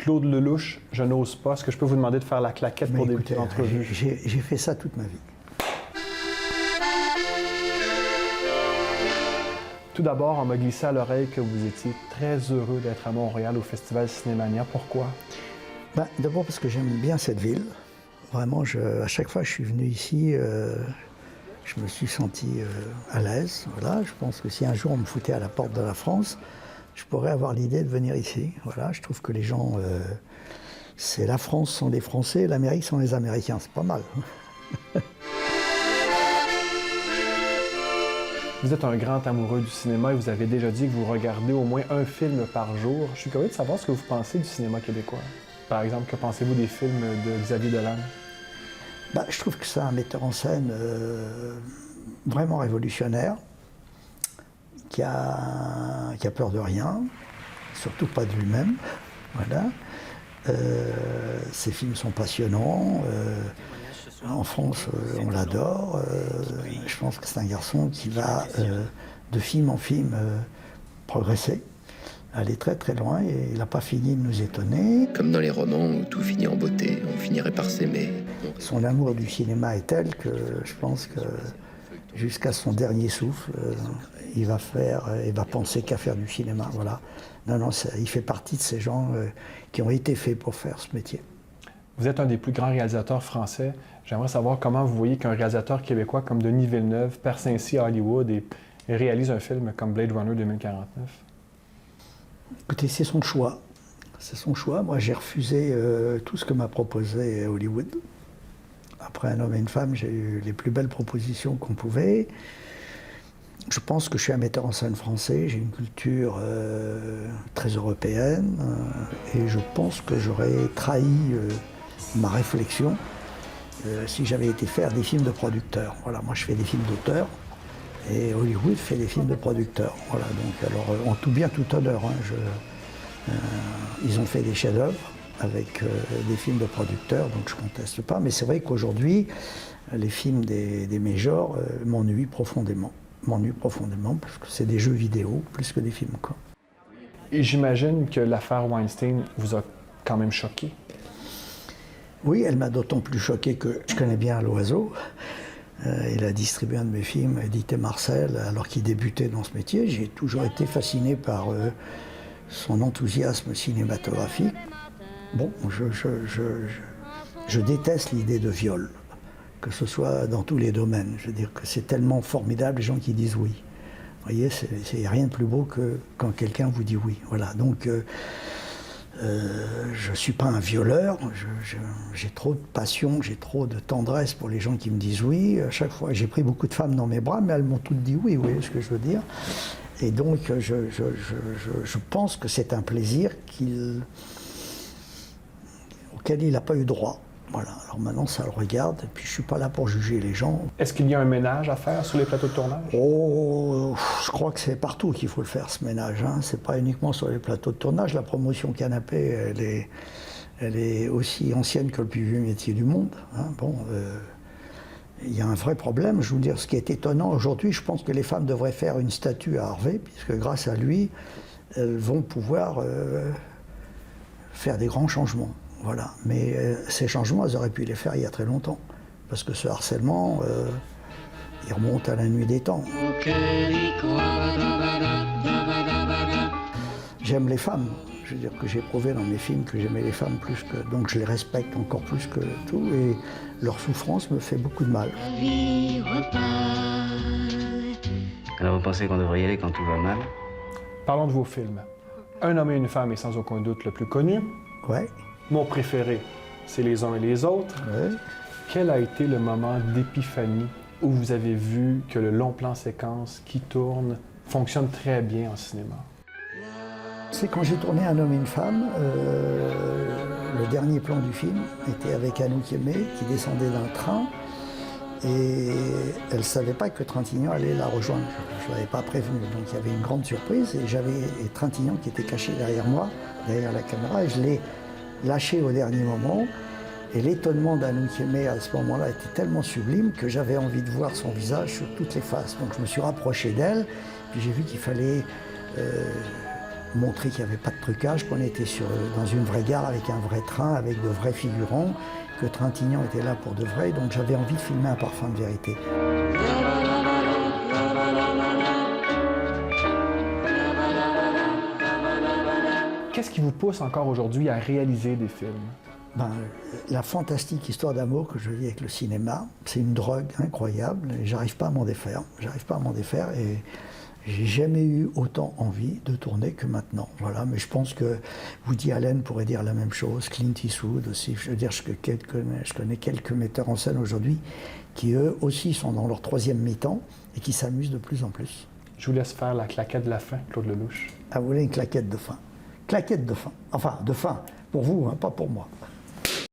Claude Lelouch, je n'ose pas. Est-ce que je peux vous demander de faire la claquette pour débuter l'entrevue? J'ai fait ça toute ma vie. Tout d'abord, on m'a glissé à l'oreille que vous étiez très heureux d'être à Montréal au Festival Cinémania. Pourquoi? D'abord parce que j'aime bien cette ville. Vraiment, à chaque fois que je suis venu ici, je me suis senti à l'aise. Voilà. Je pense que si un jour on me foutait à la porte de la France, je pourrais avoir l'idée de venir ici. Voilà. Je trouve que les gens, c'est la France sont des Français, l'Amérique sont les Américains. C'est pas mal. Vous êtes un grand amoureux du cinéma et vous avez déjà dit que vous regardez au moins un film par jour. Je suis curieux de savoir ce que vous pensez du cinéma québécois. Par exemple, que pensez-vous des films de Xavier Dolan? Je trouve que c'est un metteur en scène vraiment révolutionnaire, qui a peur de rien, surtout pas de lui-même. Voilà. Ses films sont passionnants. En France, on l'adore. Je pense que c'est un garçon qui va de film en film progresser, aller très très loin, et il n'a pas fini de nous étonner. Comme dans les romans où tout finit en beauté, on finirait par s'aimer. Son amour du cinéma est tel que je pense que jusqu'à son dernier souffle, il va penser qu'à faire du cinéma. Voilà. Non, il fait partie de ces gens qui ont été faits pour faire ce métier. Vous êtes un des plus grands réalisateurs français. J'aimerais savoir comment vous voyez qu'un réalisateur québécois comme Denis Villeneuve perce ainsi à Hollywood et réalise un film comme Blade Runner 2049. Écoutez, c'est son choix. C'est son choix. Moi, j'ai refusé tout ce que m'a proposé Hollywood. Après Un homme et une femme, j'ai eu les plus belles propositions qu'on pouvait. Je pense que je suis un metteur en scène français, j'ai une culture très européenne, et je pense que j'aurais trahi ma réflexion si j'avais été faire des films de producteurs. Voilà, moi je fais des films d'auteurs, et Hollywood fait des films de producteurs. Voilà, donc alors en tout bien, tout honneur, hein, ils ont fait des chefs-d'œuvre avec des films de producteurs, donc je ne conteste pas, mais c'est vrai qu'aujourd'hui, les films des majors m'ennuient profondément. Parce que c'est des jeux vidéo plus que des films, quoi. Et j'imagine que l'affaire Weinstein vous a quand même choqué. Oui, elle m'a d'autant plus choqué que je connais bien Loiseau. Il a distribué un de mes films, Édith et Marcel, alors qu'il débutait dans ce métier. J'ai toujours été fasciné par son enthousiasme cinématographique. Bon, je déteste l'idée de viol, que ce soit dans tous les domaines. Je veux dire que c'est tellement formidable les gens qui disent oui. Vous voyez, c'est rien de plus beau que quand quelqu'un vous dit oui. Voilà, donc je ne suis pas un violeur, j'ai trop de passion, j'ai trop de tendresse pour les gens qui me disent oui. À chaque fois, j'ai pris beaucoup de femmes dans mes bras, mais elles m'ont toutes dit oui, vous voyez ce que je veux dire. Et donc, je pense que c'est un plaisir auquel il n'a pas eu droit. Voilà, alors maintenant ça le regarde, et puis je ne suis pas là pour juger les gens. Est-ce qu'il y a un ménage à faire sur les plateaux de tournage? Oh, je crois que c'est partout qu'il faut le faire, ce ménage. Hein. C'est pas uniquement sur les plateaux de tournage. La promotion canapé, elle est aussi ancienne que le plus vieux métier du monde. Hein. Bon, il y a un vrai problème. Je veux dire, ce qui est étonnant aujourd'hui, je pense que les femmes devraient faire une statue à Harvey, puisque grâce à lui, elles vont pouvoir faire des grands changements. Voilà, mais ces changements, elles auraient pu les faire il y a très longtemps, parce que ce harcèlement, il remonte à la nuit des temps. J'aime les femmes, je veux dire que j'ai prouvé dans mes films que j'aimais les femmes plus que... Donc je les respecte encore plus que tout, et leur souffrance me fait beaucoup de mal. Alors vous pensez qu'on devrait y aller quand tout va mal? Parlons de vos films. Un homme et une femme est sans aucun doute le plus connu. Ouais. Mon préféré, c'est Les uns et les autres. Ouais. Quel a été le moment d'épiphanie où vous avez vu que le long plan séquence qui tourne fonctionne très bien en cinéma? C'est quand j'ai tourné Un homme et une femme, le dernier plan du film était avec Anouk Aimée qui descendait d'un train, et elle ne savait pas que Trintignant allait la rejoindre. Je ne l'avais pas prévenu, donc il y avait une grande surprise, et j'avais Trintignant qui était caché derrière moi, derrière la caméra, et je l'ai lâché au dernier moment, et l'étonnement d'Anouk Aimée à ce moment-là était tellement sublime que j'avais envie de voir son visage sur toutes les faces. Donc je me suis rapproché d'elle, puis j'ai vu qu'il fallait montrer qu'il n'y avait pas de trucage, qu'on était dans une vraie gare avec un vrai train, avec de vrais figurants, que Trintignant était là pour de vrai, donc j'avais envie de filmer un parfum de vérité. Qu'est-ce qui vous pousse encore aujourd'hui à réaliser des films? La fantastique histoire d'amour que je vis avec le cinéma, c'est une drogue incroyable et j'arrive pas à m'en défaire. J'arrive pas à m'en défaire et j'ai jamais eu autant envie de tourner que maintenant. Voilà, mais je pense que Woody Allen pourrait dire la même chose, Clint Eastwood aussi. Je veux dire, je connais quelques metteurs en scène aujourd'hui qui eux aussi sont dans leur troisième mi-temps et qui s'amusent de plus en plus. Je vous laisse faire la claquette de la fin, Claude Lelouch. Ah, vous voulez une claquette de fin? Claquette de fin. Enfin, de fin. Pour vous, hein, pas pour moi.